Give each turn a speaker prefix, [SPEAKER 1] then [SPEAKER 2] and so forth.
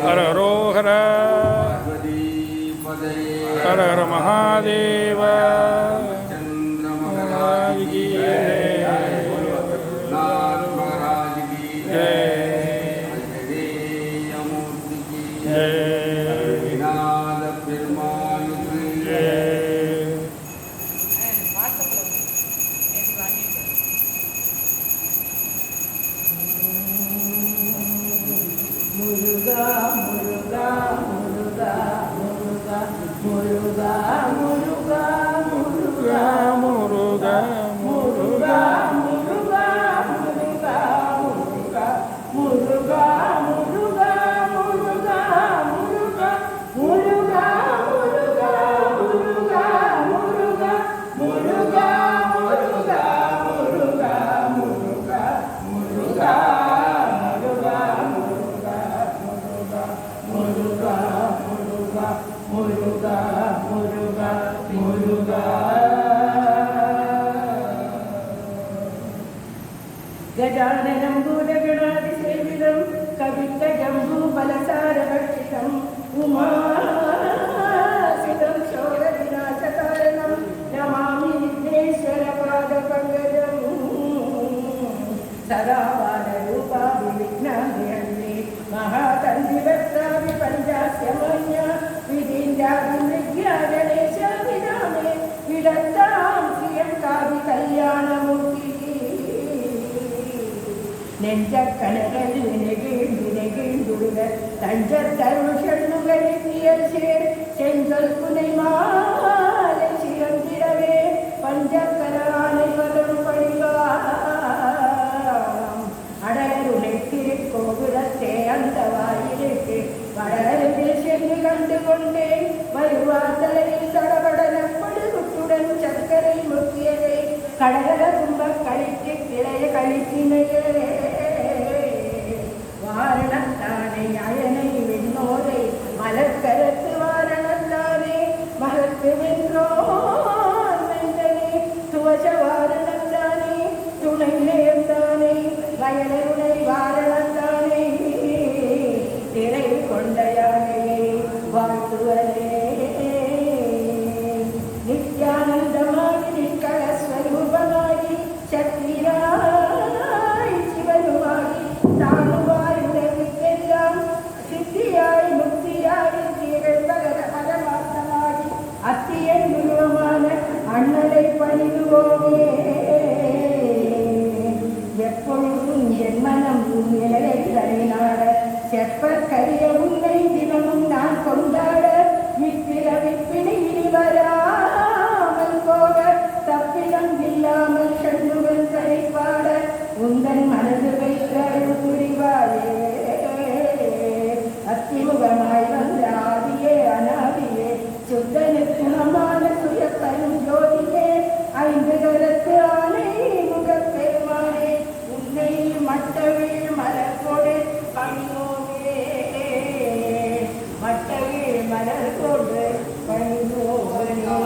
[SPEAKER 1] ஹர ஹரோஹர ஹர ஹர மகாதேவ
[SPEAKER 2] गजाननं भूतगणादिसेवितं कवित्तजम्बूफलसारभक्षितम् उमासितं शौरविनाशकारणं नमामि विघ्नेश्वरपादपङ्कजम् सदा बालरूपाभिविघ्नाभिहन्ते महातन्दिवक्त्राभि पञ्चास्य मन्या विधीन्द्राभिमृग्या गणेशाभिरामे विदत्तां श्रियं काभि कल्याणमूर्तिः நெஞ்சக்கணகள் வினைகீழ்ந்துடுக தஞ்சத்தருள் ஷண்முகனியல் சேர் செங்கல் புனை மாலை சிறந்திடவே பஞ்சக்கரானை வரும் பணிவாம் அடலருளை திருக்கோபுரத்தே அந்த வாயிலுக்கு வடலருவில் சென்று கண்டு கொண்டேன் வருவாத்தலையில் தடபடலப்படுகுட்டுடன் சர்க்கரை முக்கியதை கடல கும்ப கழித்து கிளைய கழித்தினையே